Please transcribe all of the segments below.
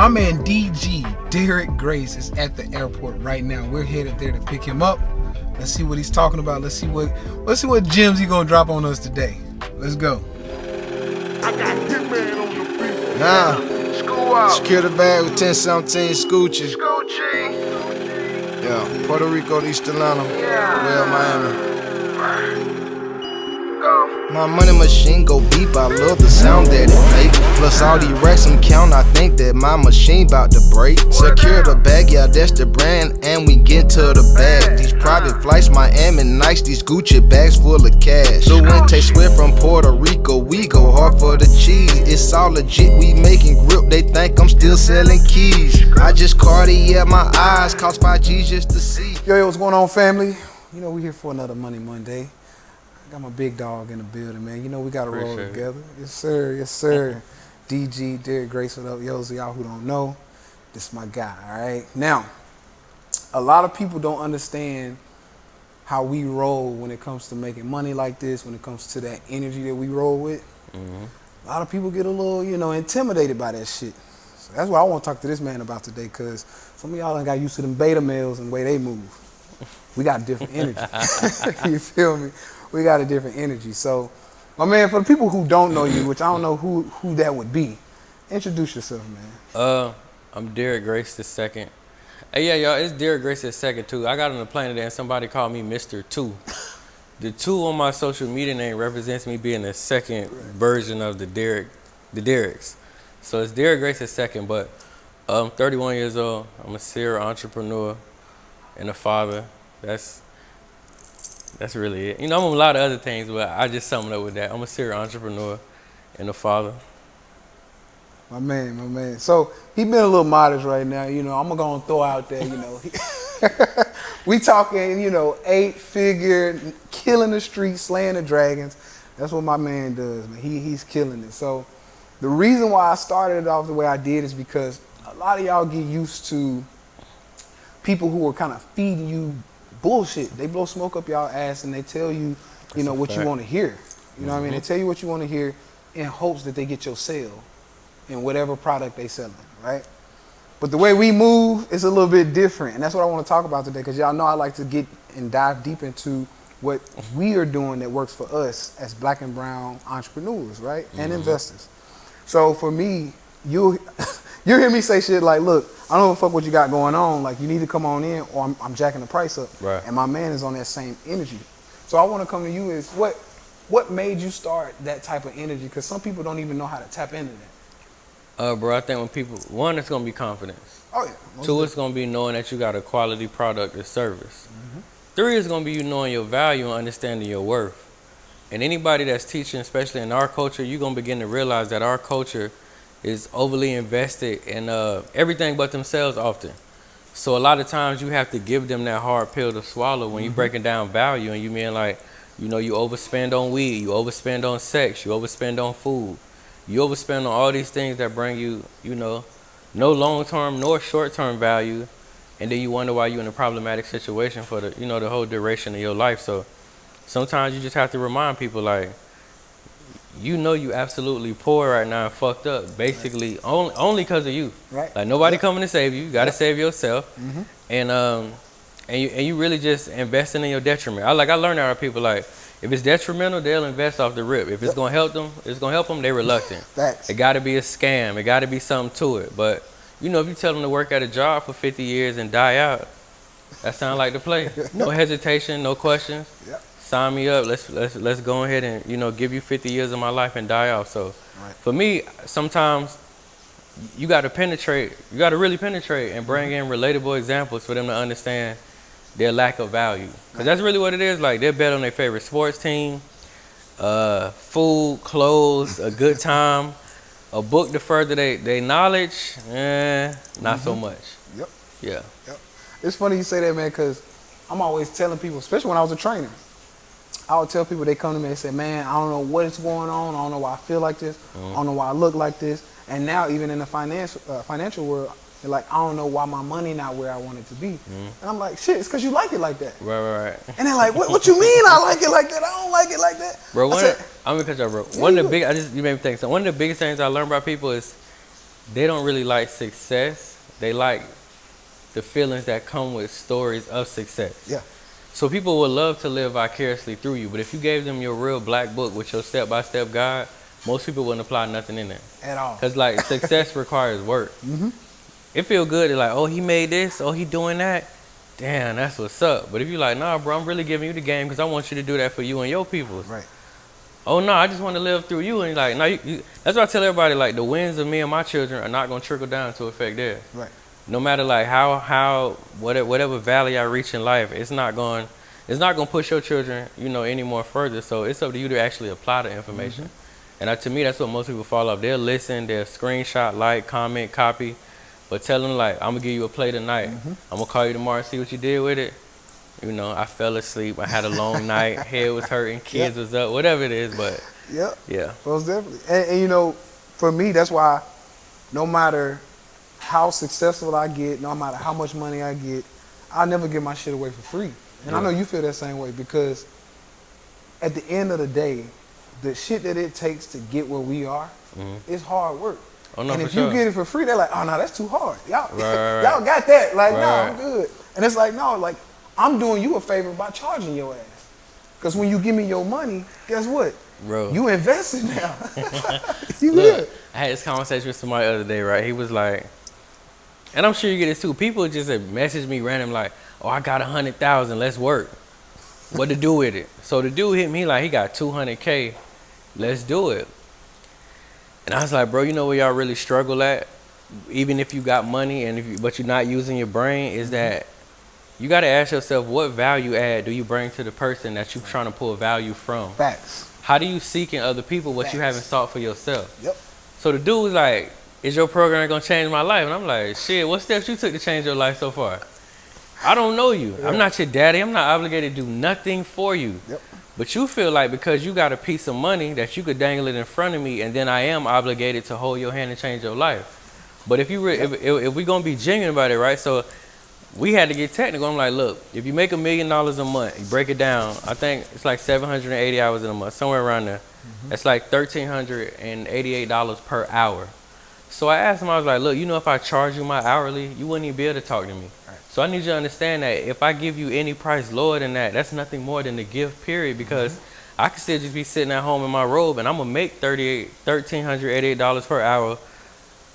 My man DG, Derrick Grace, is at the airport right now. We're headed there to pick him up. Let's see what he's talking about. Let's see what gems he gonna drop on us today. Let's go. I got Hitman on the beat. School out. Secure the bag with 1017 Scoochie. Scoochie. Yeah, Puerto Rico, East Atlanta. Yeah. Well, Miami. Go. My money machine go beep, I love the sound that it make. Plus all these racks I'm count, I think that my machine bout to break. Secure the bag, yeah, that's the brand, and we get to the bag. These private flights, Miami nice, these Gucci bags full of cash. So when they sweat from Puerto Rico, we go hard for the cheese. It's all legit, we making grip, they think I'm still selling keys. I just Cartier my eyes, cost 5 G's just to see. Yo, what's going on, family? You know, we here for another Money Monday. I got my big dog in the building, man. You know we gotta roll together. Yes, sir. Yes, sir. DG, Derrick Grace, what up? Yo, so y'all who don't know, this is my guy, all right? Now, a lot of people don't understand how we roll when it comes to making money like this, when it comes to that energy that we roll with. A lot of people get a little, intimidated by that shit. So that's what I want to talk to this man about today, because some of y'all done got used to them beta males and the way they move. We got a different energy. You feel me? We got a different energy. So, my man, for the people who don't know you, which I don't know who that would be, introduce yourself, man. I'm Derrick Grace II. Hey, yeah, y'all, it's Derrick Grace II too. I got on the plane today and somebody called me Mr. 2. The 2 on my social media name represents me being the second version of the Derricks. So it's Derrick Grace II, but I'm 31 years old. I'm a serial entrepreneur and a father. That's really it. I'm a lot of other things, but I just sum it up with that. I'm a serial entrepreneur and a father. My man. So he been a little modest right now. I'm gonna throw out there. We talking. 8-figure, killing the streets, slaying the dragons. That's what my man does, man. He's killing it. So the reason why I started it off the way I did is because a lot of y'all get used to people who are kind of feeding you bullshit. They blow smoke up y'all ass and they tell you, what you want to hear. You know what I mean? They tell you what you want to hear in hopes that they get your sale in whatever product they selling, right? But the way we move is a little bit different, and that's what I want to talk about today, because y'all know I like to get and dive deep into what we are doing that works for us as black and brown entrepreneurs, right? And investors. So for me, you hear me say shit like, look, I don't know fuck what you got going on. Like, you need to come on in or I'm jacking the price up. Right. And my man is on that same energy. So I want to come to you is what made you start that type of energy? Because some people don't even know how to tap into that. Bro, I think when people, 1, it's gonna be confidence. Oh yeah. 2, it's gonna be knowing that you got a quality product or service. 3 is gonna be you knowing your value and understanding your worth. And anybody that's teaching, especially in our culture, you're gonna begin to realize that our culture is overly invested in everything but themselves often. So a lot of times you have to give them that hard pill to swallow when you're breaking down value, and you mean like, you overspend on weed, you overspend on sex, you overspend on food, you overspend on all these things that bring you, no long-term nor short-term value, and then you wonder why you're in a problematic situation for the whole duration of your life. So sometimes you just have to remind people, like, you absolutely poor right now and fucked up, basically only because of you. Right. Like, nobody coming to save you. You got to save yourself. And you really just investing in your detriment. I learned out of people, like, if it's detrimental, they'll invest off the rip. If it's gonna help them, they're reluctant. Facts. It got to be a scam. It got to be something to it. But if you tell them to work at a job for 50 years and die out, that sounds like the play. No hesitation, no questions. Yep. Sign me up. Let's go ahead and give you 50 years of my life and die off. So for me, sometimes you got to penetrate. You got to really penetrate and bring in relatable examples for them to understand their lack of value. Because that's really what it is. Like, they'll bet on their favorite sports team, food, clothes, a good time, a book to further their knowledge. Not so much. Yep. Yeah. Yep. It's funny you say that, man, because I'm always telling people, especially when I was a trainer, I would tell people, they come to me and say, man, I don't know what is going on. I don't know why I feel like this. I don't know why I look like this. And now even in the financial world, they're like, I don't know why my money not where I want it to be. And I'm like, shit, it's because you like it like that. Right. And they're like, what you mean I like it like that? I don't like it like that. Bro, I'm gonna cut you off, bro. You made me think. So one of the biggest things I learned about people is they don't really like success. They like the feelings that come with stories of success. Yeah. So people would love to live vicariously through you, but if you gave them your real black book with your step-by-step guide, most people wouldn't apply nothing in it. At all. Because, like, success requires work. Mm-hmm. It feel good. They're like, oh, he made this. Oh, he doing that. Damn, that's what's up. But if you're like, nah, bro, I'm really giving you the game because I want you to do that for you and your people. Right. Oh, no, I just want to live through you. And you're like, no, that's why I tell everybody, like, the wins of me and my children are not going to trickle down to affect theirs. Right. No matter, like, whatever valley I reach in life, it's not going to push your children, any more further. So it's up to you to actually apply the information. Mm-hmm. And to me, that's what most people fall off. They'll listen, they'll screenshot, like, comment, copy. But tell them, like, I'm going to give you a play tonight. Mm-hmm. I'm going to call you tomorrow and see what you did with it. I fell asleep. I had a long night. Head was hurting. Kids was up. Whatever it is, but yeah. Most definitely. And for me, that's why no matter how successful I get, no matter how much money I get, I'll never give my shit away for free. And I know you feel that same way because at the end of the day, the shit that it takes to get where we are is hard work. Oh, no, and if sure. you get it for free, they're like, oh, no, that's too hard. Y'all, right. y'all got that. Like, right. no, I'm good. And it's like, no, like, I'm doing you a favor by charging your ass. Because when you give me your money, guess what? Bro. You invested now. You Look, good. I had this conversation with somebody the other day, right? He was like, and I'm sure you get this too. People just message me random like, oh, I got 100,000, let's work. What to do with it? So the dude hit me like he got 200K, let's do it. And I was like, bro, you know where y'all really struggle at? Even if you got money but you're not using your brain, is that you got to ask yourself, what value add do you bring to the person that you're trying to pull value from? Facts. How do you seek in other people what you haven't sought for yourself? Yep. So the dude was like, is your program going to change my life? And I'm like, shit, what steps you took to change your life so far? I don't know you. Yeah. I'm not your daddy. I'm not obligated to do nothing for you. Yep. But you feel like because you got a piece of money that you could dangle it in front of me and then I am obligated to hold your hand and change your life. But if we're going to be genuine about it, right? So we had to get technical. I'm like, look, if you make $1 million a month, you break it down, I think it's like 780 hours in a month, somewhere around there. Mm-hmm. That's like $1,388 per hour. So I asked him, I was like, look, if I charge you my hourly, you wouldn't even be able to talk to me. Right. So I need you to understand that if I give you any price lower than that, that's nothing more than a gift, period, because I could still just be sitting at home in my robe and I'm going to make $1,388 per hour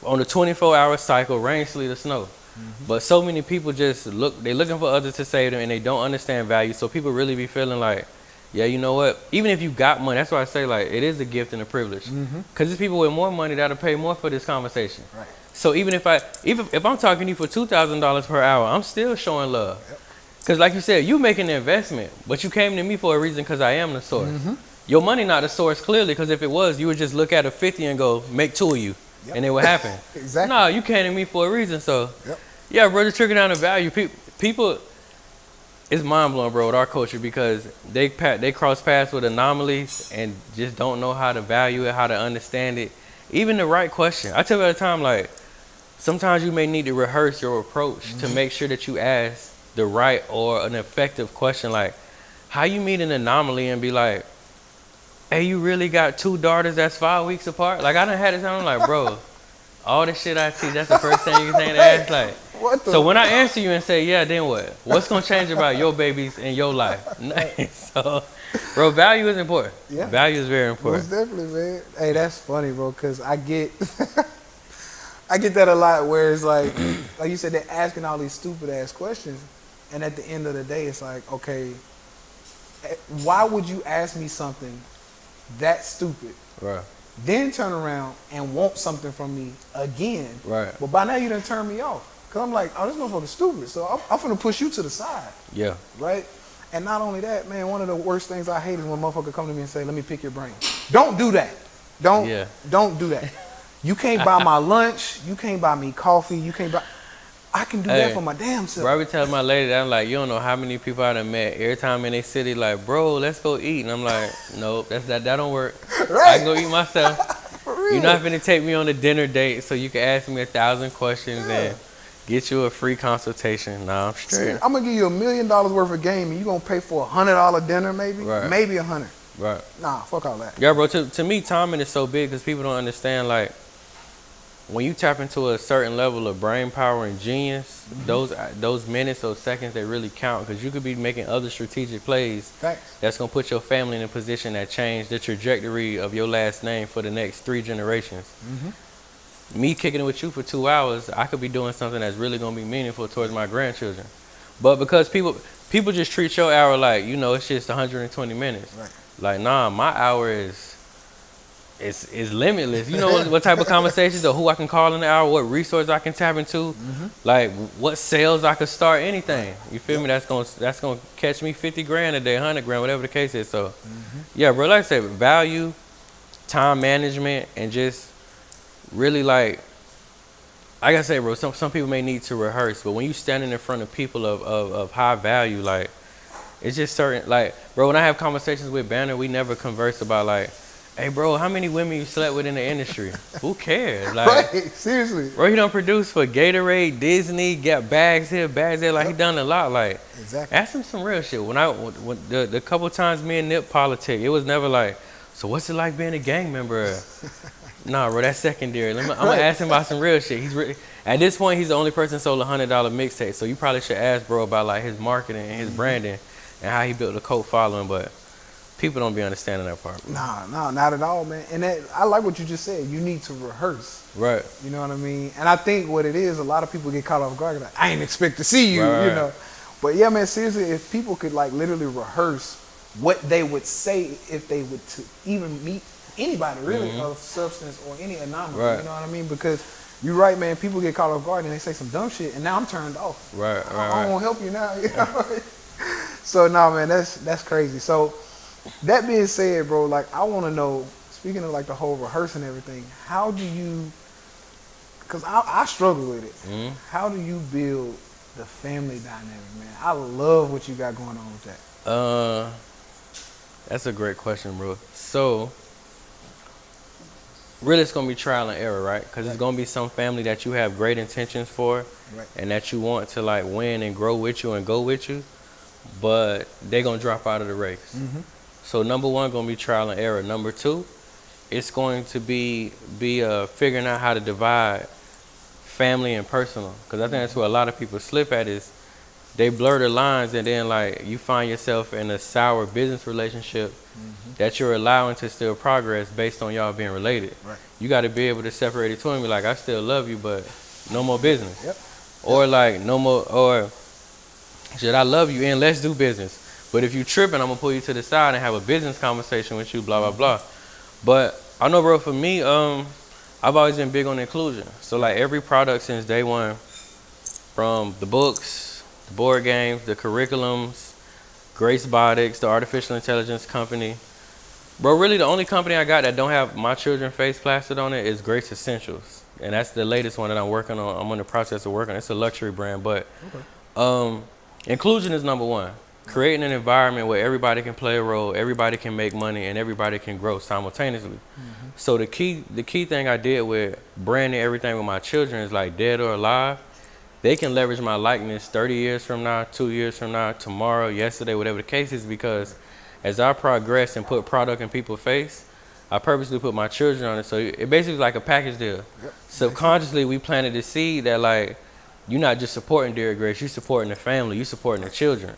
on a 24-hour cycle, rain, sleet, or snow. Mm-hmm. But so many people just they're looking for others to save them and they don't understand value. So people really be feeling like, yeah, you know what? Even if you got money, that's why I say like it is a gift and a privilege. Because there's people with more money that'll pay more for this conversation. Right. So even if I'm talking to you for $2,000 per hour, I'm still showing love. Yep. Because like you said, you making an investment, but you came to me for a reason because I am the source. Mm-hmm. Your money not the source clearly, because if it was, you would just look at a 50 and go, make two of you. Yep. And it would happen. Exactly. No, you came to me for a reason. So yeah, bro, just trickle down the value. People, it's mind blowing, bro, with our culture because they cross paths with anomalies and just don't know how to value it, how to understand it. Even the right question. I tell you all the time, like, sometimes you may need to rehearse your approach to make sure that you ask the right or an effective question. Like, how you meet an anomaly and be like, hey, you really got 2 daughters that's 5 weeks apart? Like, I done had this time, I'm like, bro, all the shit I see, that's the first thing you think to ask. Like, so when I answer you and say, yeah, then what? What's going to change about your babies in your life? So, bro, value is important. Yeah. Value is very important. Most definitely, man. Hey, that's funny, bro, because I get that a lot where it's like you said, they're asking all these stupid-ass questions, and at the end of the day, it's like, okay, why would you ask me something that stupid? Right. Then turn around and want something from me again. Right. But by now you done turned me off. Cause I'm like, oh, this motherfucker's stupid. So I'm finna push you to the side. Yeah. Right? And not only that, man, one of the worst things I hate is when motherfucker come to me and say, let me pick your brain. Don't do that. Don't do that. You can't buy my lunch. You can't buy me coffee. I can do that for my damn self. Bro, I be telling my lady that I'm like, you don't know how many people I done met every time in their city, like, bro, let's go eat. And I'm like, nope, that don't work. Right. I can go eat myself. You're not finna take me on a dinner date so you can ask me 1,000 questions and get you a free consultation. Nah, I'm straight. See, I'm gonna give you $1 million worth of game and you gonna pay for $100 dinner maybe? Right. Maybe 100. Right. Nah, fuck all that. Yeah, bro, to me, timing is so big because people don't understand, like, when you tap into a certain level of brain power and genius, those minutes, those seconds, they really count, because you could be making other strategic plays that's gonna put your family in a position that change the trajectory of your last name for the next 3 generations. Me kicking it with you for 2 hours, I could be doing something that's really gonna be meaningful towards my grandchildren. But because people just treat your hour like, you know, it's just 120 minutes. Right. Like, nah, my hour is limitless. You know what type of conversations or who I can call in the hour, what resources I can tap into, like what sales I could start, anything. You feel me? That's gonna catch me 50 grand a day, 100 grand, whatever the case is. So, yeah, bro, like I said, value, time management, and just really like I say, bro, some people may need to rehearse, but when you standing in front of people of high value, like, it's just certain, like, bro, when I have conversations with Banner, we never converse about like, hey, bro, how many women you slept with in the industry? Who cares? Like, Right, seriously. bro, he done produced for Gatorade, Disney, got bags here, bags there. Like, he done a lot. Like, Exactly. ask him some real shit. When the couple times me and Nip politic, it was never like, so what's it like being a gang member? Nah, bro, that's secondary. I'm gonna ask him about some real shit. At this point, he's the only person sold $100 mixtape. So you probably should ask bro about like his marketing and his branding and how he built a cult following. But people don't be understanding that part. Bro. Nah, not at all, man. And I like what you just said. You need to rehearse. Right. You know what I mean? And I think what it is, a lot of people get caught off guard. Like, I ain't expect to see you, Right. you know. But yeah, man, seriously, if people could like literally rehearse what they would say if they would to even meet anybody really of substance or any anomaly, Right. you know what I mean? Because you're right, man, people get caught off guard and they say some dumb shit and now I'm turned off. Right. I won't help you now. You know? So nah, man, that's crazy. So that being said, bro, like I want to know, speaking of like the whole rehearsing and everything, how do you, because I struggle with it, how do you build the family dynamic, man? I love what you got going on with that. That's a great question, bro. So, really, it's gonna be trial and error, right? Because it's gonna be some family that you have great intentions for, and that you want to like win and grow with you and go with you, but they gonna drop out of the race. So number one, gonna be trial and error. Number two, it's going to be figuring out how to divide family and personal. Because I think that's where a lot of people slip at, is they blur the lines, and then like you find yourself in a sour business relationship that you're allowing to still progress based on y'all being related. Right. You got to be able to separate it to him, be like, I still love you, but no more business. Yep. Or like no more, or shit, I love you and let's do business. But if you tripping, I'm gonna pull you to the side and have a business conversation with you, blah blah blah. But I know, bro, for me, I've always been big on inclusion. So like every product since day one, from the books, the board games, the curriculums, Grace Botics, the artificial intelligence company. Bro, really the only company I got that don't have my children's face plastered on it is Grace Essentials. And that's the latest one that I'm working on. I'm in the process of working on. It's a luxury brand, but inclusion is number one. Creating an environment where everybody can play a role, everybody can make money, and everybody can grow simultaneously. So the key thing I did with branding everything with my children is like dead or alive. They can leverage my likeness 30 years from now, 2 years from now, tomorrow, yesterday, whatever the case is, because as I progress and put product in people's face, I purposely put my children on it. So it basically is like a package deal. Yep. Subconsciously, we planted the seed that like, you're not just supporting Derrick Grace, you're supporting the family, you're supporting the children.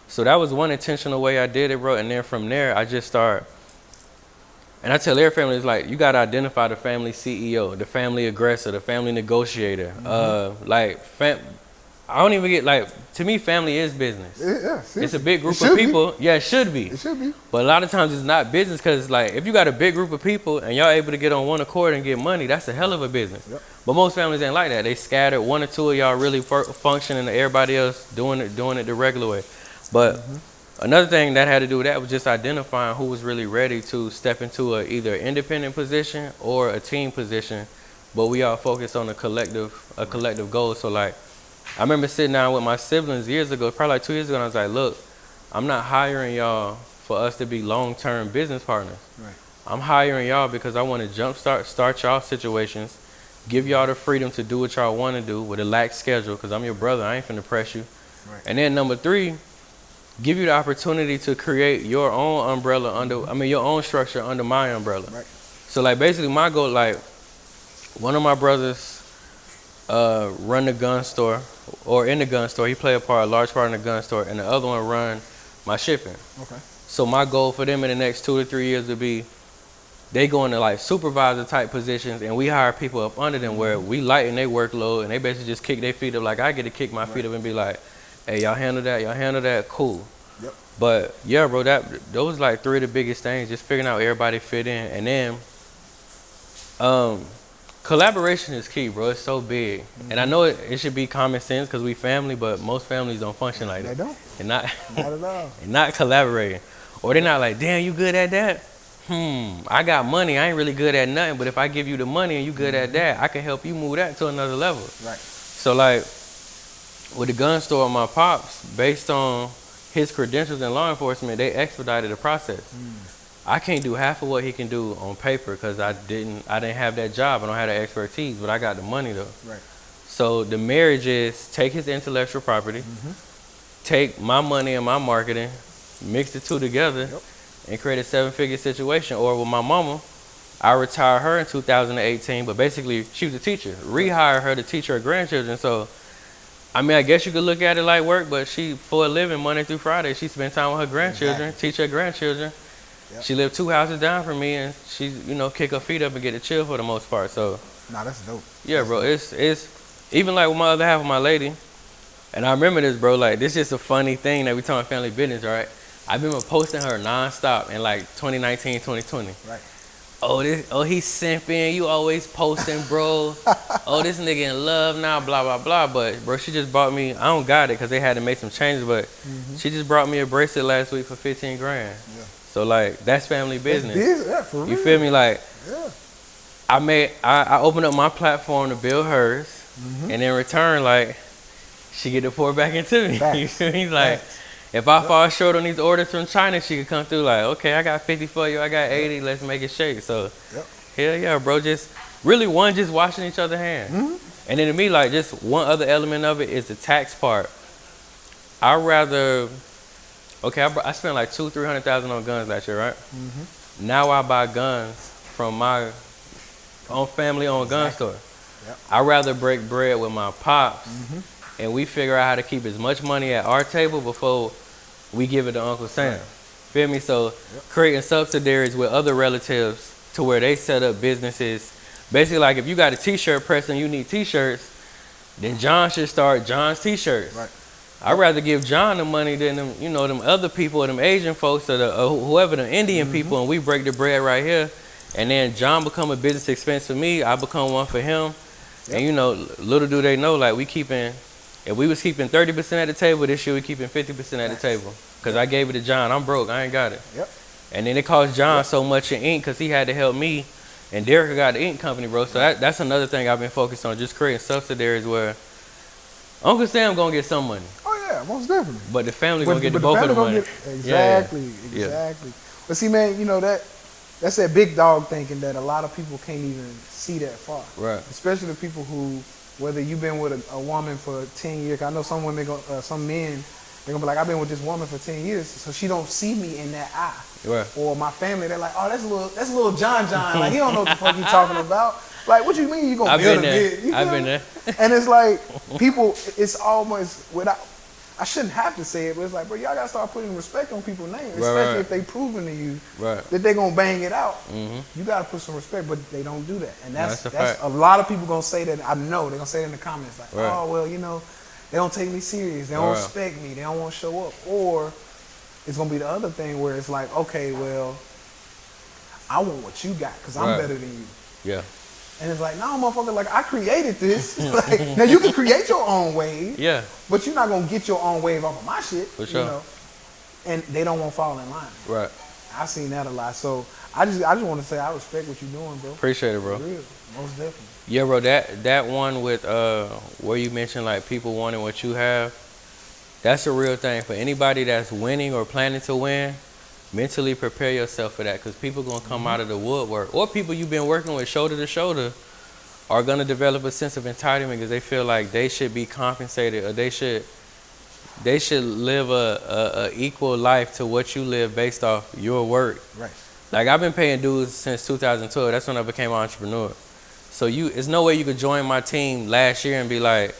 So that was one intentional way I did it, bro. And then from there, I just start. And I tell every family, it's like, you got to identify the family CEO, the family aggressor, the family negotiator. I don't even get, like, to me, family is business. Yeah, it's a big group of people. Yeah, it should be. It should be. But a lot of times it's not business, because, like, if you got a big group of people and y'all able to get on one accord and get money, that's a hell of a business. Yep. But most families ain't like that. They scattered. One or two of y'all really functioning, and everybody else doing it the regular way. But another thing that had to do with that was just identifying who was really ready to step into either an independent position or a team position, but we all focused on a collective goal. So like, I remember sitting down with my siblings years ago, probably like 2 years ago, and I was like, look, I'm not hiring y'all for us to be long-term business partners. Right. I'm hiring y'all because I want to start y'all situations, give y'all the freedom to do what y'all want to do with a lax schedule, because I'm your brother, I ain't finna press you. Right. And then number three, give you the opportunity to create your own umbrella your own structure under my umbrella. Right. So like basically my goal, like one of my brothers run the gun store, or in the gun store. He play a large part in the gun store, and the other one run my shipping. Okay. So my goal for them in the next 2 to 3 years would be they go into like supervisor type positions, and we hire people up under them where we lighten their workload, and they basically just kick their feet up. Like I get to kick my feet up and be like, hey, y'all handle that, cool. Yep. But yeah, bro, those like 3 of the biggest things, just figuring out everybody fit in. And then collaboration is key, bro. It's so big. And I know it should be common sense because we family, but most families don't function like that. They don't. And not at all. and not collaborating. Or they're not like, damn, you good at that? I got money. I ain't really good at nothing, but if I give you the money and you good at that, I can help you move that to another level. Right. So like with the gun store, my pops, based on his credentials in law enforcement, they expedited the process. I can't do half of what he can do on paper because I didn't have that job. I don't have the expertise, but I got the money though. Right. So the marriage is take his intellectual property, take my money and my marketing, mix the two together, and create a 7-figure situation. Or with my mama, I retired her in 2018, but basically she was a teacher. Rehire her to teach her grandchildren. So, I mean, I guess you could look at it like work, but she, for a living, Monday through Friday, she spent time with her grandchildren, teach her grandchildren. Yep. She lived 2 houses down from me, and she, kick her feet up and get to chill for the most part. So, nah, that's dope. Yeah, bro, it's even like with my other half of my lady, and I remember this, bro, like this is a funny thing that we talking family business, right? I've been posting her nonstop in like 2019, 2020. Right. Oh, he's simping. You always posting, bro. Oh, this nigga in love now, blah, blah, blah. But, bro, she just bought me, I don't got it because they had to make some changes, but she just brought me a bracelet last week for 15 grand. Yeah. So, like, that's family business. Yeah, for real. You feel me? Like, yeah. I opened up my platform to build hers, and in return, like, she get to pour back into me. You feel me? Like, if I fall short on these orders from China, she could come through like, okay, I got 50 for you, I got 80, let's make it shake. So, hell yeah, bro, just washing each other's hands. And then to me, like, just one other element of it is the tax part. I spent like $200,000-$300,000 on guns last year, right? Now I buy guns from my own family-owned gun store. I'd rather break bread with my pops, and we figure out how to keep as much money at our table before we give it to Uncle Sam. Feel me? So creating subsidiaries with other relatives to where they set up businesses. Basically, like if you got a t-shirt press and you need t-shirts, then John should start John's t-shirts. Right. I'd rather give John the money than them, them other people, or them Asian folks, or whoever, the Indian people, and we break the bread right here. And then John become a business expense for me, I become one for him. And little do they know, like if we was keeping 30% at the table, this year we keeping 50% at the table. Because I gave it to John. I'm broke. I ain't got it. And then it cost John so much in ink because he had to help me. And Derrick got the ink company, bro. So that's another thing I've been focused on, just creating subsidiaries where Uncle Sam going to get some money. Oh, yeah, most definitely. But the family going to get the bulk of the money. Exactly. But see, man, that's that big dog thinking that a lot of people can't even see that far. Right. Especially the people who, whether you've been with a woman for 10 years. I know some women, some men, they're gonna be like, I've been with this woman for 10 years, so she don't see me in that eye. Right. Or my family, they're like, oh, that's little John. Like, he don't know what the fuck you talking about. Like, what you mean you gonna build a bit? I've been there. And it's like, people, it's almost without, I shouldn't have to say it, but it's like, bro, y'all gotta start putting respect on people's names, especially if they proving to you that they gonna bang it out. You gotta put some respect, but they don't do that. And that's a lot of people gonna say that. I know they're gonna say it in the comments, like, oh, well, they don't take me serious, they don't respect me, they don't want to show up. Or it's gonna be the other thing where it's like, okay, well, I want what you got because I'm better than you. Yeah. And it's like, no, motherfucker, like, I created this. Like, now you can create your own wave. Yeah. But you're not gonna get your own wave off of my shit. For sure. And they don't want to fall in line. Right. I've seen that a lot. So I just want to say I respect what you're doing, bro. Appreciate it, bro. For real. Most definitely. Yeah, bro. That one with where you mentioned like people wanting what you have, that's a real thing for anybody that's winning or planning to win. Mentally prepare yourself for that, because people gonna come out of the woodwork, or people you've been working with shoulder to shoulder are gonna develop a sense of entitlement because they feel like they should be compensated, or they should live a equal life to what you live based off your work. Right. Like I've been paying dues since 2012. That's when I became an entrepreneur. So it's no way you could join my team last year and be like,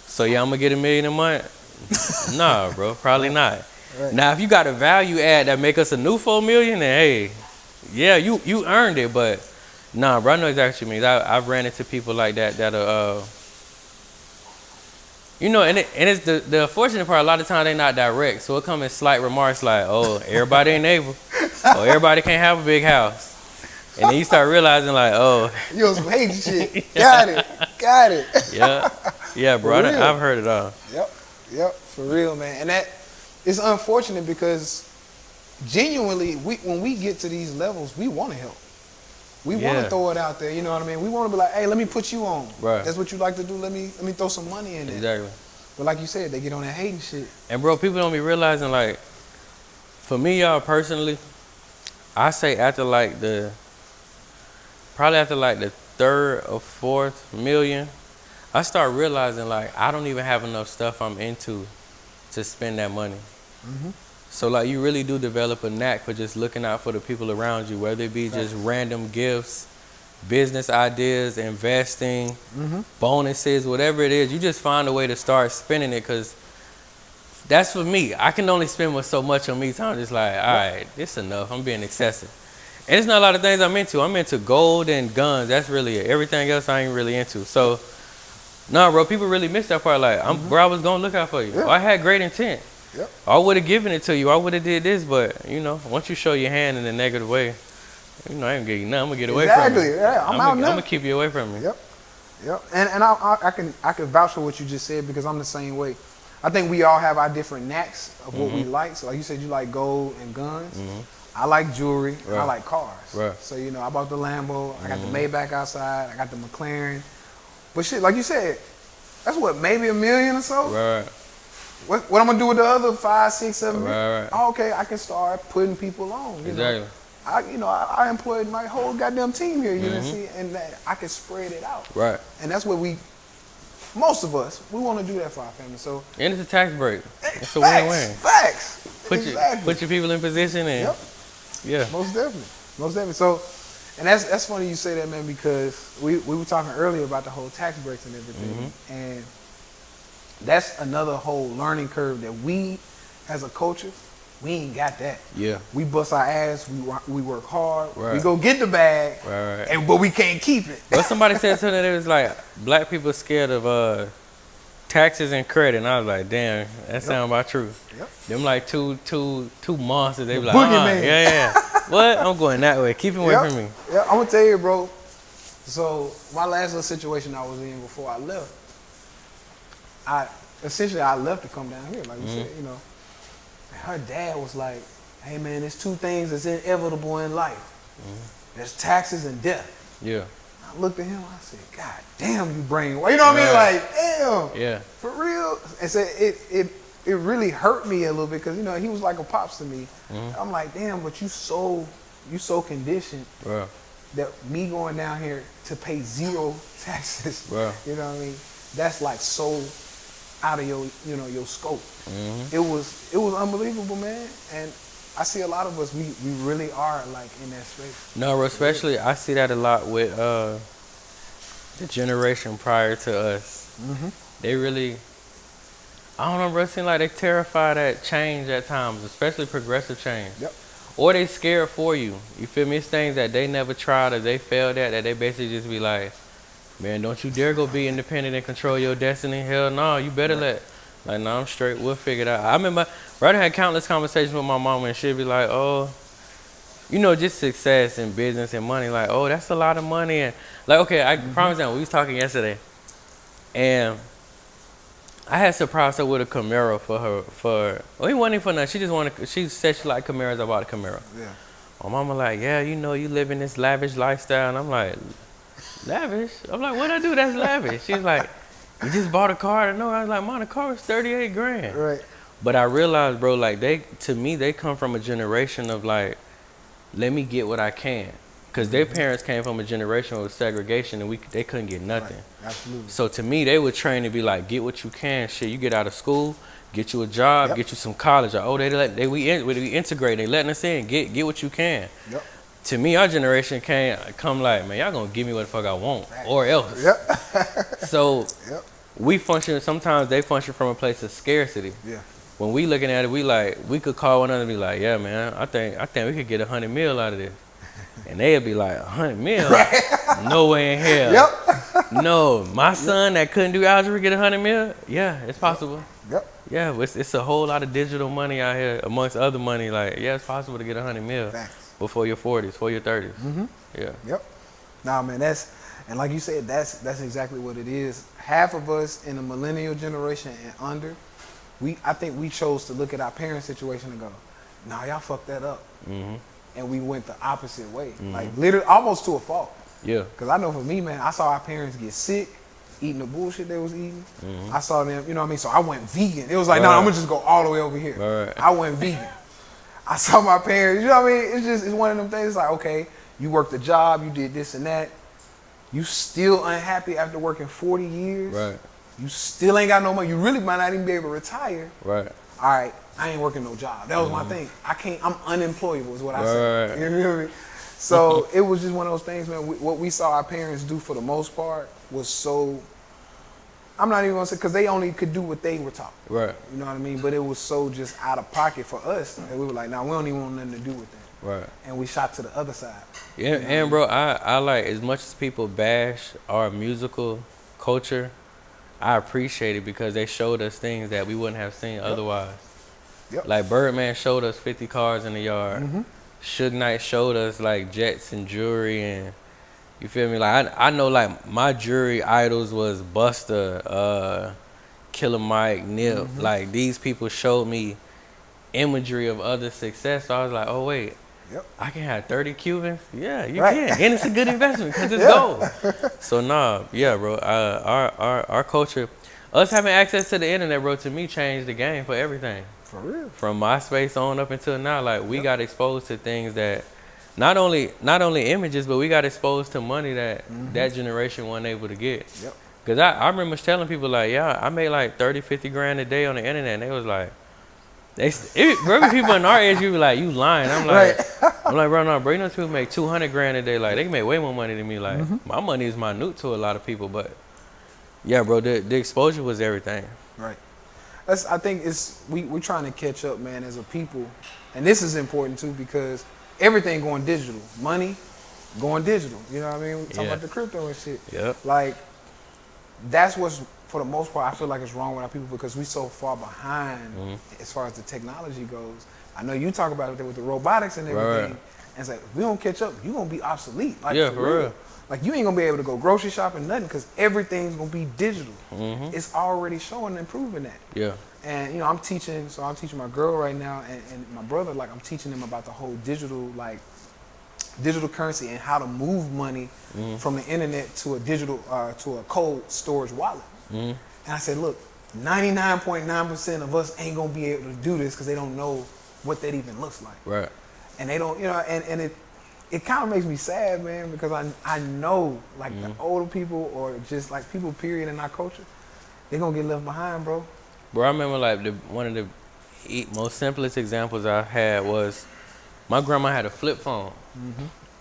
so yeah, I'm gonna get $1 million a month. Nah, bro, probably not. Right. Now, if you got a value add that make us a new $4 million, then hey, yeah, you earned it. But nah, bro, I know exactly what you mean. I've ran into people like that you know, and it's the unfortunate part. A lot of times they not direct, so it come in slight remarks like, "Oh, everybody ain't able. Oh, everybody can't have a big house." And then you start realizing like, "Oh, You on some hating shit. Got it. yeah, bro. I've heard it all." Yep, for real, man. And that it's unfortunate because genuinely, when we get to these levels, we want to help. We want to throw it out there, you know what I mean? We want to be like, hey, let me put you on. Right. That's what you like to do. Let me throw some money in there. Exactly. But like you said, they get on that hating shit. And bro, people don't be realizing like, for me, y'all personally, I say probably after the third or fourth million, I start realizing like I don't even have enough stuff I'm into to spend that money. Mm-hmm. So like you really do develop a knack for just looking out for the people around you, whether it be just random gifts, business ideas, investing, bonuses, whatever it is. You just find a way to start spending it, because that's for me. I can only spend so much on me time. Just like, all right, it's enough. I'm being excessive. And it's not a lot of things I'm into. I'm into gold and guns. That's really it. Everything else I ain't really into. So, no, bro, people really miss that part. Like, bro, I was going to look out for you. I had great intent. Yep. I would have given it to you. I would have did this, but you know, once you show your hand in a negative way, you know, I ain't gonna get you nothing. I'm gonna get away from you. Exactly. Yeah, I'm gonna keep you away from me. Yep. And I can vouch for what you just said, because I'm the same way. I think we all have our different knacks of what we like. So like you said, you like gold and guns. I like jewelry. And I like cars. Right. So you know, I bought the Lambo. I got the Maybach outside. I got the McLaren. But shit, like you said, that's what, maybe $1 million or so. Right. What I'm gonna do with the other 5, 6, 7 million? Right. Oh, okay, I can start putting people on. Exactly. I employed my whole goddamn team here. You know, see, and that I can spread it out. Right. And that's what most of us, we want to do that for our family. So. And it's a tax break. It's a facts, win-win. Facts. Put your people in position and. Yep. Yeah. Most definitely. So, and that's funny you say that, man, because we were talking earlier about the whole tax breaks and everything, and that's another whole learning curve that we, as a culture, we ain't got that. Yeah. We bust our ass. We work hard. Right. We go get the bag. Right. But we can't keep it. But somebody said something that it was like black people scared of taxes and credit, and I was like, damn, that sound about true. Yep. Them like two monsters. They be like, boogeyman. Yeah. What? I'm going that way. Keep him away from me. Yeah, I'm gonna tell you, bro. So my last little situation I was in before I left, I left to come down here, like we said, you know. Her dad was like, hey man, there's two things that's inevitable in life. There's taxes and death. Yeah. I looked at him, I said, God damn, you brainwashed. You know what I mean? Like, damn. Yeah. For real. And so it really hurt me a little bit, because, you know, he was like a pops to me. I'm like, damn, but you so conditioned that me going down here to pay 0 taxes, you know what I mean? That's like so out of your scope. It was unbelievable, man. And I see a lot of us, we really are like in that space. No, especially I see that a lot with the generation prior to us. They really, I don't know, bro, it seems like they terrified at change at times, especially progressive change. Yep. Or they scared for you. You feel me? It's things that they never tried or they failed at, that they basically just be like, man, don't you dare go be independent and control your destiny. Hell no, you better like, no, I'm straight. We'll figure it out. I remember, brother had countless conversations with my mama, and she'd be like, oh, you know, just success and business and money. Like, oh, that's a lot of money. And like, okay, I promise you, we was talking yesterday, and I had surprised her with a Camaro for her. Well, it wasn't even for nothing. She said she liked Camaros. I bought a Camaro. Yeah. My mama like, yeah, you know, you live in this lavish lifestyle. And I'm like, lavish? I'm like, what I do that's lavish? She's like, you just bought a car? No, I was like, man, the car was $38,000. Right. But I realized, bro, like to me, they come from a generation of like, let me get what I can. Because their parents came from a generation of segregation, and they couldn't get nothing. Right. Absolutely. So to me, they were trained to be like, get what you can. Shit, you get out of school, get you a job, get you some college. Like, oh, we integrate. They letting us in. Get what you can. Yep. to me, our generation can't come like, man, y'all gonna give me what the fuck I want, or else. Yep. So Yep. we function. Sometimes they function from a place of scarcity. Yeah. When we looking at it, we could call one another and be like, yeah, man, I think we could get 100 mil out of this, and they'd be like, 100 mil, no way in hell. Yep. No, my son that couldn't do algebra get 100 mil. Yeah, it's possible. Yep. Yeah, it's a whole lot of digital money out here amongst other money. Like, yeah, it's possible to get 100 mil Facts. before your 40s, before your 30s. Mm-hmm. Yeah. Yep. Nah, man, and like you said, that's exactly what it is. Half of us in the millennial generation and under, I think we chose to look at our parents' situation and go, nah, y'all fucked that up. Mm-hmm. And we went the opposite way. Mm-hmm. Like literally almost to a fault. Yeah. Because I know for me, man, I saw our parents get sick, eating the bullshit they was eating. Mm-hmm. I saw them, you know what I mean? So I went vegan. It was like, Right. no, I'm gonna just go all the way over here. Right. I went vegan. I saw my parents, you know what I mean? It's one of them things like, okay, you worked a job, you did this and that. You still unhappy after working 40 years. Right. You still ain't got no money. You really might not even be able to retire. Right. All right, I ain't working no job. That was my thing. I'm unemployable is what I Right. said. You feel me? So it was just one of those things, man. What we saw our parents do for the most part was so, I'm not even gonna say, because they only could do what they were taught. Right. You know what I mean? But it was so just out of pocket for us that we were like, nah, we don't even want nothing to do with that. Right. And we shot to the other side. Yeah, and bro, I like, as much as people bash our musical culture, I appreciate it because they showed us things that we wouldn't have seen otherwise. Yep. Like Birdman showed us 50 cars in the yard. Mm-hmm. Suge Knight showed us like jets and jewelry, and you feel me? Like I know like my jewelry idols was Busta, Killer Mike, Nip. Mm-hmm. Like these people showed me imagery of other success. So I was like, oh wait. Yep. I can have 30 Cubans? Yeah, you Right. can. And it's a good investment because it's Yeah. gold. So, nah, yeah, bro. Our culture, us having access to the internet, bro, to me changed the game for everything. For real. From MySpace on up until now, like, we got exposed to things that, not only images, but we got exposed to money that that generation wasn't able to get. Yep. Because I remember telling people, like, yeah, I made like 30, 50 grand a day on the internet. And they was like, bro, people in our age, you be like, you lying. I'm like, bro, no, bro, you know, people make 200 grand a day. Like, they can make way more money than me. Like, my money is minute to a lot of people. But, yeah, bro, the exposure was everything. Right. I think we're trying to catch up, man, as a people. And this is important, too, because everything going digital. Money going digital. You know what I mean? We're talking about the crypto and shit. Yep. Like, that's what's, for the most part, I feel like it's wrong with our people because we so far behind as far as the technology goes. I know you talk about it with the robotics and everything. Right. And it's like, if we don't catch up, you're going to be obsolete. Like, Yeah, for real. Like, you ain't going to be able to go grocery shopping, nothing, because everything's going to be digital. It's already showing and proving that. Yeah. And, you know, I'm teaching my girl right now and my brother, like, I'm teaching them about the whole digital currency and how to move money from the internet to a digital, to a cold storage wallet. And I said, look, 99.9% of us ain't going to be able to do this because they don't know what that even looks like. Right. And they don't, you know, and it kind of makes me sad, man, because I know, like, the older people or just, like, people, period, in our culture, they're going to get left behind, bro. Bro, I remember, like, one of the most simplest examples I had was my grandma had a flip phone.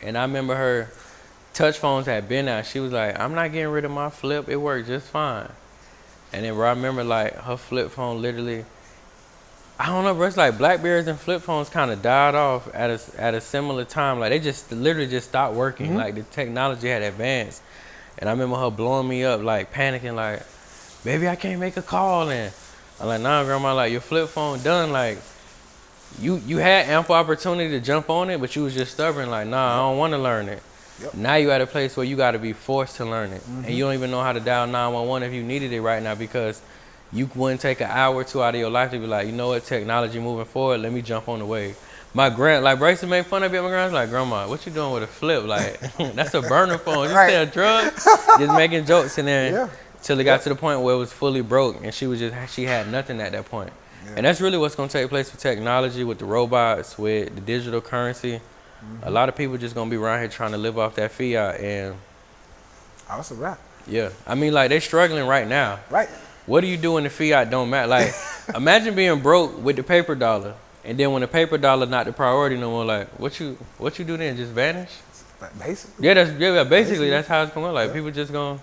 And I remember her touch phones had been out. She was like, I'm not getting rid of my flip. It worked just fine. And then, bro, I remember, like, her flip phone literally, I don't know, bro, it's like Blackberries and flip phones kind of died off at a similar time. Like, they just literally just stopped working. Like, the technology had advanced. And I remember her blowing me up, like, panicking, like, baby, I can't make a call. And I'm like, nah, grandma, like, your flip phone done. Like, you had ample opportunity to jump on it, but you was just stubborn, like, nah, I don't want to learn it. Now you at a place where you got to be forced to learn it. And you don't even know how to dial 911 if you needed it right now because you wouldn't take an hour or two out of your life to be like, you know what, technology moving forward, let me jump on the wave. My like, Bryce made fun of me. My grandma's like, grandma, what you doing with a flip? Like, that's a burner phone. You sell drugs? Just making jokes. And then till it got to the point where it was fully broke and she had nothing at that point. And that's really what's going to take place with technology, with the robots, with the digital currency. A lot of people just going to be around here trying to live off that fiat. And That's a wrap. yeah, I mean, like, they struggling right now. Right. What do you do when the fiat don't matter? Like, imagine being broke with the paper dollar And then when the paper dollar not the priority no more, like what you do then? Just vanish? Basically. Yeah, basically that's how it's going. Like people just going.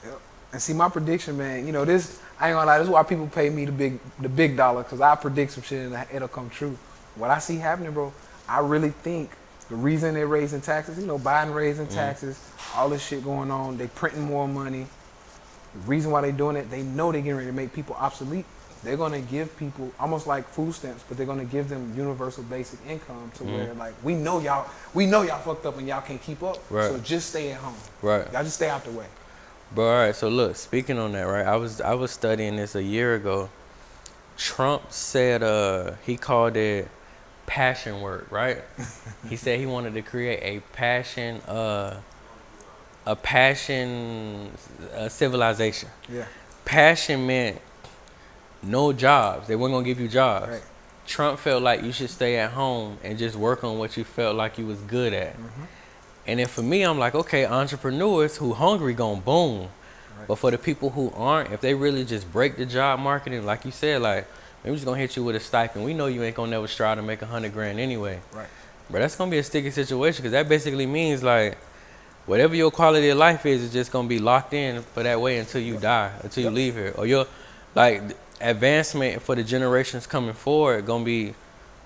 Yep. And see my prediction, man. You know this. I ain't gonna lie. This is why people pay me the big dollar, because I predict some shit and it'll come true. What I see happening, bro. I really think the reason they're raising taxes, you know, Biden raising taxes, all this shit going on, they printing more money. The reason why they're doing it, they know they're getting ready to make people obsolete. They're gonna give people almost like food stamps, but they're gonna give them universal basic income to where like we know y'all fucked up and y'all can't keep up. Right. So just stay at home. Right. Y'all just stay out the way. But all right, so look, speaking on that, right? I was studying this a year ago. Trump said he called it passion work, right? He said he wanted to create a passion civilization. Yeah. Passion meant no jobs. They weren't gonna give you jobs. Right. Trump felt like you should stay at home and just work on what you felt like you was good at. And then for me, I'm like, okay, entrepreneurs who hungry gonna boom. Right. But for the people who aren't, if they really just break the job market, and like you said, like, maybe just gonna hit you with a stipend. We know you ain't gonna never strive to make $100,000 anyway. Right. But that's gonna be a sticky situation, because that basically means like, whatever your quality of life is just gonna be locked in for that way until you die, until you leave here. Or your like advancement for the generations coming forward gonna be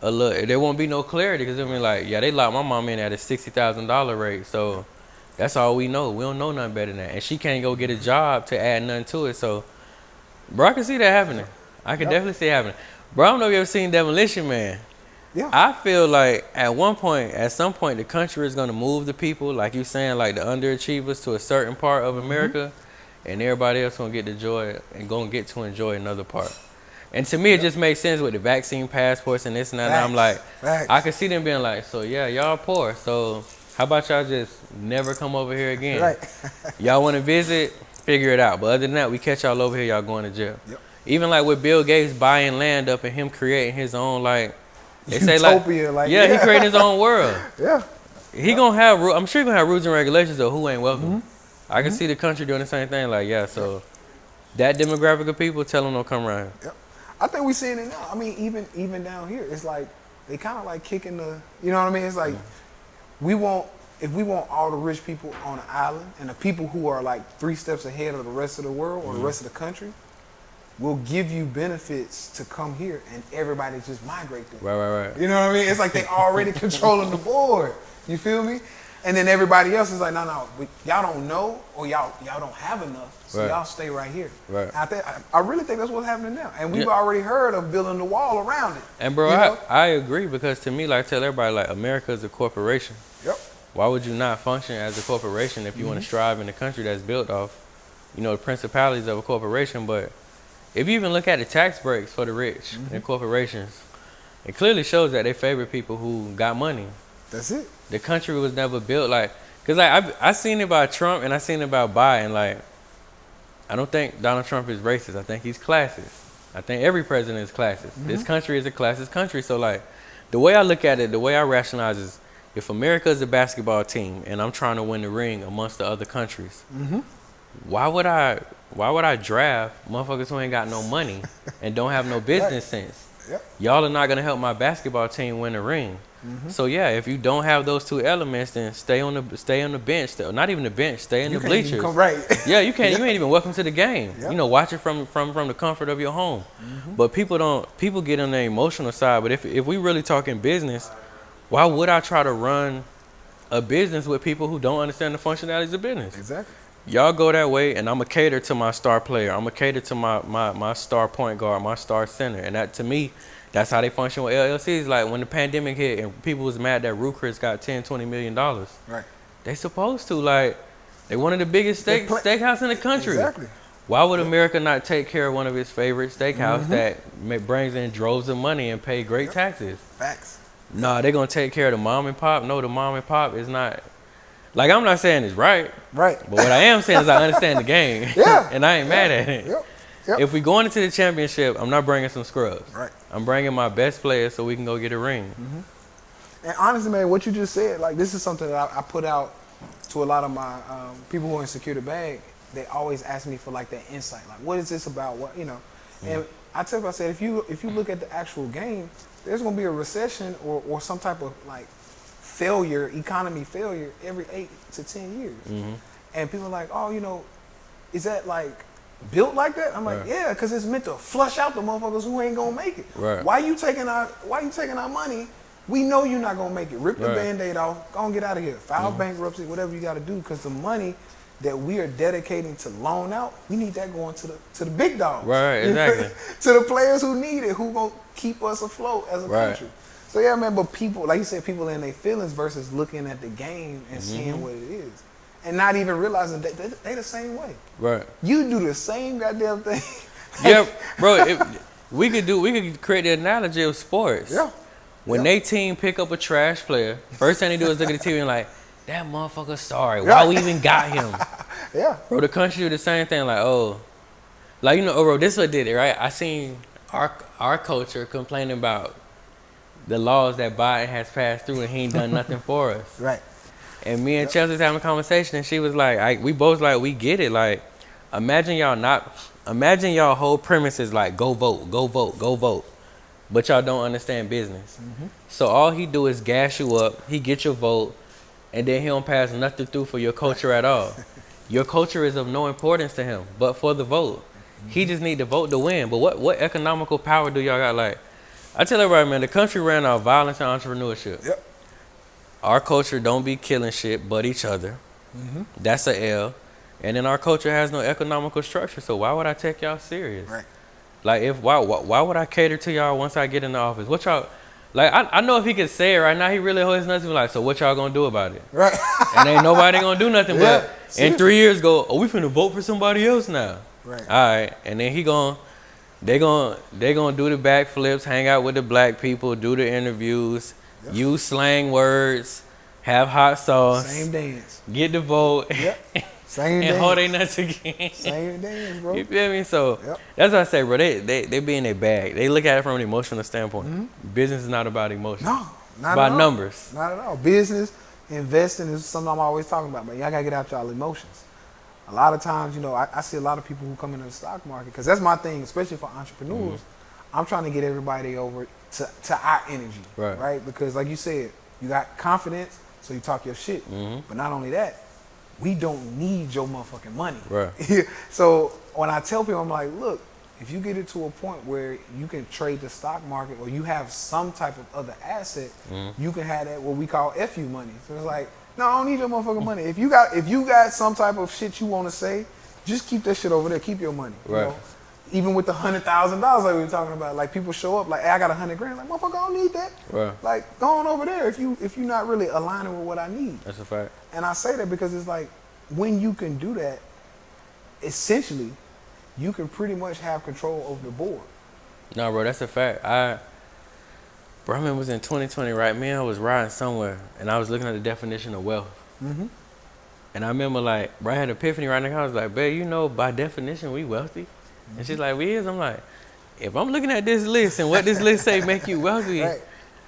a little. There won't be no clarity, because they'll be like, yeah, they locked my mom in at a $60,000 rate, so that's all we know. We don't know nothing better than that, and she can't go get a job to add nothing to it. So, bro, I can see that happening. I can definitely see it happening. Bro, I don't know if you ever seen Demolition Man. Yeah. I feel like at some point, the country is gonna move the people, like you saying, like the underachievers to a certain part of America, and everybody else gonna get the joy and gonna get to enjoy another part. And to me, it just makes sense with the vaccine passports and this and that. And I'm like, I could see them being like, so yeah, y'all poor. So how about y'all just never come over here again? Right. Y'all want to visit? Figure it out. But other than that, we catch y'all over here, y'all going to jail. Yep. Even like with Bill Gates buying land up and him creating his own, like, they say utopia, like yeah, he creating his own world. Yeah. He gonna have, I'm sure he gonna have rules and regulations of who ain't welcome. I can see the country doing the same thing. Like, yeah, so that demographic of people, tell them don't come around here. Yep. I think we're seeing it now. I mean, even down here, it's like they kind of like kicking the, you know what I mean? It's like if we want all the rich people on the island and the people who are like 3 steps ahead of the rest of the world or the rest of the country, we'll give you benefits to come here and everybody just migrate there. Right. You know what I mean? It's like they already controlling the board. You feel me? And then everybody else is like, no, y'all don't know, or y'all don't have enough, so y'all stay right here. Right. I really think that's what's happening now, and we've already heard of building the wall around it. And bro, I agree, because to me, like, I tell everybody, like, America is a corporation. Yep. Why would you not function as a corporation if you want to strive in a country that's built off, you know, the principalities of a corporation? But if you even look at the tax breaks for the rich and corporations, it clearly shows that they favor people who got money. That's it. The country was never built like, cause like I seen it about Trump and I seen it about Biden. Like, I don't think Donald Trump is racist. I think he's classist. I think every president is classist. This country is a classist country. So like, the way I look at it, the way I rationalize is, if America is a basketball team and I'm trying to win the ring amongst the other countries, why would I draft motherfuckers who ain't got no money and don't have no business sense? Yep. Y'all are not gonna help my basketball team win the ring. So yeah, if you don't have those 2 elements, then stay on the bench. Not even the bench. Stay in the bleachers. Yeah, you can't. You ain't even welcome to the game. Yep. You know, watch it from the comfort of your home. But people get on the emotional side. But if we really talking business, why would I try to run a business with people who don't understand the functionalities of business? Exactly. Y'all go that way, and I'm going to cater to my star player. I'm going to cater to my star point guard, my star center. And that, to me, that's how they function with LLCs. Like, when the pandemic hit and people was mad that Ruth Chris got $10-20 million. Right. They supposed to. Like, they one of the biggest steakhouse in the country. Exactly. Why would America not take care of one of its favorite steakhouse that brings in droves of money and pay great taxes? Facts. Nah, they're going to take care of the mom and pop. No, the mom and pop is not. Like, I'm not saying it's right. Right. But what I am saying is I understand the game. Yeah. And I ain't mad at it. Yep. If we going into the championship, I'm not bringing some scrubs. Right. I'm bringing my best players so we can go get a ring. And honestly, man, what you just said, like, this is something that I put out to a lot of my people who are in Secure the Bag. They always ask me for, like, that insight. Like, what is this about? What, you know? And I tell you, I said, if you look at the actual game, there's gonna be a recession or some type of like failure, economy failure every 8 to 10 years. And people are like, oh, you know, is that like built like that? I'm like, yeah, because it's meant to flush out the motherfuckers who ain't gonna make it. Why you taking our money? We know you're not gonna make it. Rip the Band-Aid off, go and get out of here. File bankruptcy, whatever you gotta do, because the money that we are dedicating to loan out, we need that going to the big dogs. Exactly. To the players who need it, who gonna keep us afloat as a country. So yeah, man, but people, like you said, people in their feelings versus looking at the game and seeing what it is. And not even realizing that they the same way. You do the same goddamn thing. Yeah, bro. We could create the analogy of sports. When they team pick up a trash player, first thing they do is look at the TV and like, that motherfucker sorry. Why we even got him? Bro, the country do the same thing. Like, oh, like, you know, oh, bro, this what did it, right? I seen our culture complaining about the laws that Biden has passed through and he ain't done nothing for us. And me and Chelsea was having a conversation, and she was like, we both like, we get it. Like, imagine y'all whole premise is like, go vote, go vote, go vote. But y'all don't understand business. So all he do is gas you up, he get your vote, and then he don't pass nothing through for your culture at all. Your culture is of no importance to him, but for the vote. He just need the vote to win. But what economical power do y'all got? Like, I tell everybody, man, the country ran off violence and entrepreneurship. Our culture don't be killing shit but each other. That's a L. And then our culture has no economical structure. So why would I take y'all serious? Like, why would I cater to y'all once I get in the office? What y'all, like, I know if he could say it right now, he really holds nothing. Like, so what y'all gonna do about it? And ain't nobody gonna do nothing. But in 3 years go, oh, we finna vote for somebody else now. All right, and then they gonna do the backflips, hang out with the black people, do the interviews. Use slang words, have hot sauce. Same dance. Get the vote. Same and dance. hold their nuts again. Same dance, bro. You feel me? So that's what I say, bro. They be in their bag. They look at it from an emotional standpoint. Business is not about emotion. No, not about at all. Numbers. Not at all. Business, investing is something I'm always talking about, man. Y'all gotta get out y'all emotions. A lot of times, you know, I see a lot of people who come into the stock market, because that's my thing, especially for entrepreneurs. I'm trying to get everybody over to our energy, right? Because like you said, you got confidence, so you talk your shit. But not only that, we don't need your motherfucking money. So when I tell people, I'm like, look, if you get it to a point where you can trade the stock market or you have some type of other asset, you can have that what we call FU money. So it's like, no, I don't need your motherfucking money. If you got some type of shit you want to say, just keep that shit over there. Keep your money. You know? Even with the $100,000 like we were talking about, like people show up like, hey, I got $100 grand. Like, motherfucker, I don't need that. Like, go on over there if you're not really aligning with what I need. That's a fact. And I say that because it's like, when you can do that, essentially, you can pretty much have control over the board. No, bro, that's a fact. I remember it was in 2020, right? Me and I was riding somewhere, and I was looking at the definition of wealth. And I remember, like, bro, I had an epiphany right now. I was like, babe, you know, by definition, we wealthy. And she's like, we is? I'm like, if I'm looking at this list and what this list say make you wealthy,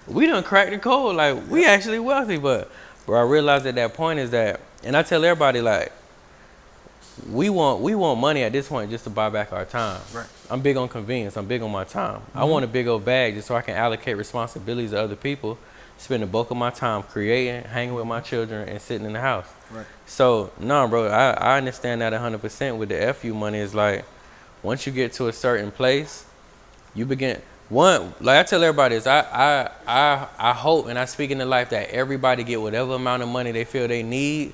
we done cracked the code. Like, we actually wealthy. But, bro, I realized at that point is that, and I tell everybody, like, we want money at this point just to buy back our time. I'm big on convenience. I'm big on my time. I want a big old bag just so I can allocate responsibilities to other people, spend the bulk of my time creating, hanging with my children, and sitting in the house. So, no, bro, I understand that 100% with the FU money. Is like, once you get to a certain place, you begin, like I tell everybody is, I hope and I speak into life that everybody get whatever amount of money they feel they need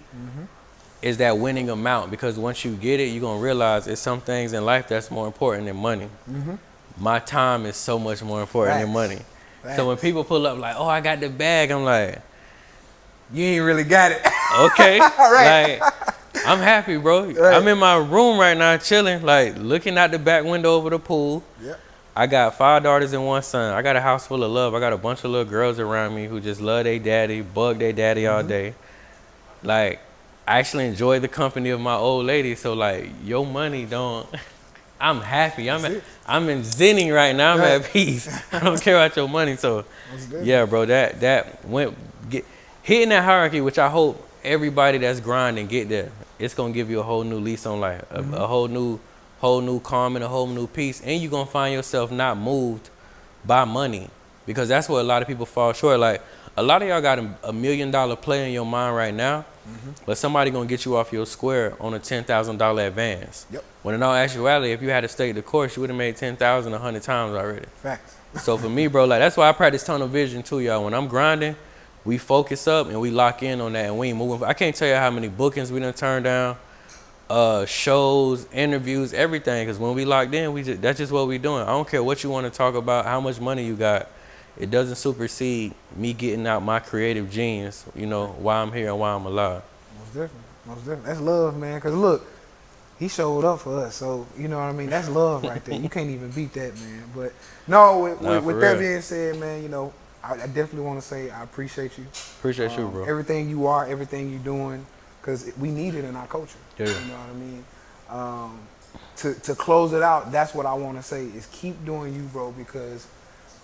is that winning amount. Because once you get it, you're going to realize there's some things in life that's more important than money. My time is so much more important than money. So when people pull up like, oh, I got the bag, I'm like, you ain't really got it. Okay. Like, I'm happy, bro. I'm in my room right now chilling, like looking out the back window over the pool. I got 5 daughters and 1 son. I got a house full of love. I got a bunch of little girls around me who just love their daddy, bug their daddy all day. Like, I actually enjoy the company of my old lady. So like, your money don't, I'm happy. I'm in zenning right now. I'm at peace. I don't care about your money. So yeah, bro, that went hitting that hierarchy, which I hope everybody that's grinding get there. It's gonna give you a whole new lease on life, a whole new calm and a whole new peace, and you're gonna find yourself not moved by money. because that's what a lot of people fall short. Like, a lot of y'all got $1 million play in your mind right now, but somebody gonna get you off your square on a $10,000 advance. Yep. When in all actuality, if you had to stay the course, you would have made 10,000 100 times already. Facts. So for me, bro, like, that's why I practice tunnel vision too, y'all. When I'm grinding, we focus up and we lock in on that, and we ain't moving. I can't tell you how many bookings we done turned down, shows, interviews, everything. Because when we locked in, that's just what we doing. I don't care what you want to talk about, how much money you got. It doesn't supersede me getting out my creative genius, you know, why I'm here and why I'm alive. Most definitely. Most definitely. That's love, man. Because look, he showed up for us. So, you know what I mean? That's love right there. You can't even beat that, man. But no, with that being said, man, you know, I definitely want to say I appreciate you. Appreciate you, bro. Everything you are, everything you're doing, because we need it in our culture. Yeah. You know what I mean? To close it out, that's what I want to say is keep doing you, bro, because,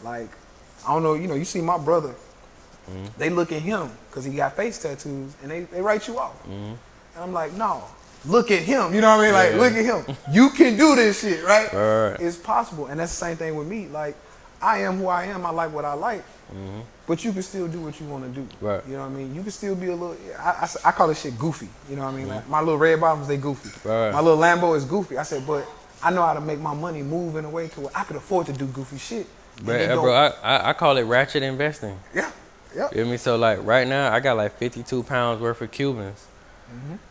like, I don't know, you know, you see my brother, they look at him because he got face tattoos, and they write you off. And I'm like, no, look at him. You know what I mean? Like, look at him. You can do this shit, right? Right. It's possible. And that's the same thing with me. Like, I am who I am. I like what I like. But you can still do what you want to do. Right. You know what I mean? You can still be a little, I call this shit goofy. You know what I mean? Like, my little red bottoms, they goofy. Right. My little Lambo is goofy. I said, but I know how to make my money move in a way to where I could afford to do goofy shit. Bro, I call it ratchet investing. Yeah. Yeah. You know me? So, like, right now, I got like 52 pounds worth of Cubans.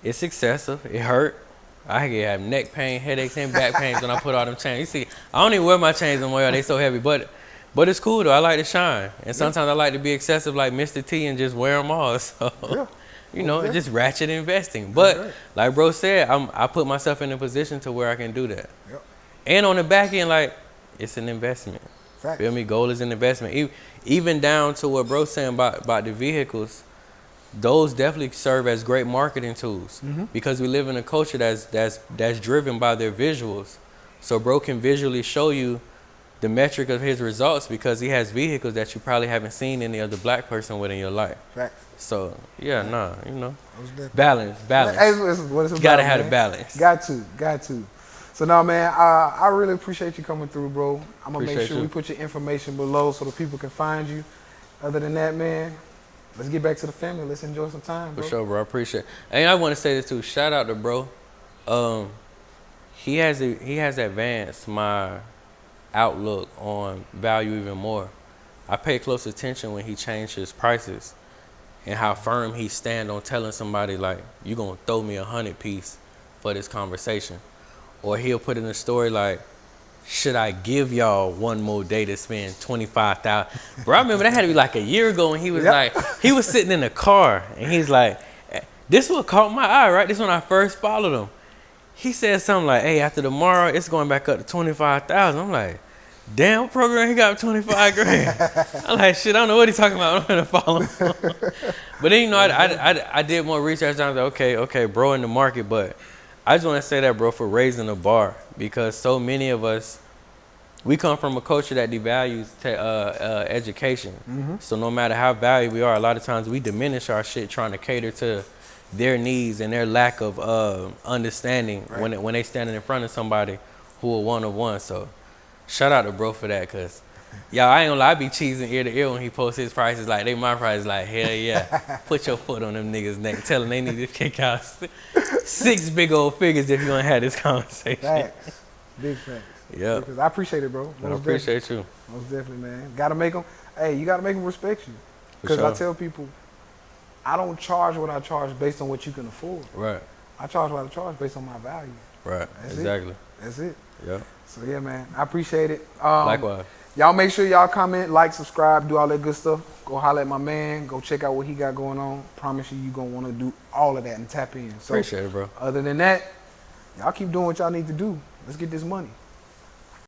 It's excessive. It hurt. I have neck pain, headaches, and back pains when I put all them chains. You see, I don't even wear my chains anymore. They so heavy. But it's cool, though. I like to shine. And sometimes I like to be excessive like Mr. T and just wear them all. So, you know, it's just ratchet investing. But like bro said, I put myself in a position to where I can do that. Yep. And on the back end, like, it's an investment. Facts. Feel me? Gold is an investment. Even down to what bro's saying about the vehicles, those definitely serve as great marketing tools because we live in a culture that's driven by their visuals. So bro can visually show you the metric of his results because he has vehicles that you probably haven't seen any other black person with in your life. Facts. So yeah, you know, balance. Hey, it's what it's about, Gotta have man. a balance. Got to. So now, man, I really appreciate you coming through, bro. I'm gonna make Appreciate sure you. we put your information below so the people can find you. Other than that, man, let's get back to the family. Let's enjoy some time, bro. For sure, bro. I appreciate it. And I want to say this too. Shout out to bro. He has advanced my outlook on value even more. I pay close attention when he changed his prices and how firm he stand on telling somebody like, you gonna throw me 100 piece for this conversation. Or he'll put in a story like, should I give y'all one more day to spend $25,000? Bro, I remember that had to be like a year ago when he was like, he was sitting in a car and he's like, this what caught my eye, right? This when I first followed him. He said something like, hey, after tomorrow, it's going back up to 25,000. I'm like, damn program, he got 25 grand. I'm like, shit, I don't know what he's talking about. I'm gonna follow him. But then, you know, I did more research. I was like, okay, bro in the market, but I just want to say that, bro, for raising the bar because so many of us, we come from a culture that devalues education. So no matter how valuable we are, a lot of times we diminish our shit trying to cater to their needs and their lack of understanding when they standing in front of somebody who are one of one. So shout out to bro for that, cause y'all, I ain't gonna lie, I be cheesing ear to ear when he posts his prices like they my prices. Like, hell yeah, put your foot on them niggas' neck, tell them they need to kick out 6 big old figures if you gonna have this conversation. Facts. Big facts. Yeah, I appreciate it, bro. I appreciate you. Most definitely, man. Gotta make them. Hey, you gotta make them respect you. Because sure. I tell people, I don't charge what I charge based on what you can afford. Right. I charge what I charge based on my value. Right. That's exactly. That's it. Yeah. So yeah, man. I appreciate it. Likewise. Y'all make sure y'all comment, like, subscribe, do all that good stuff. Go holler at my man. Go check out what he got going on. Promise you gonna want to do all of that and tap in. So Appreciate it, bro. other than that, y'all keep doing what y'all need to do. Let's get this money.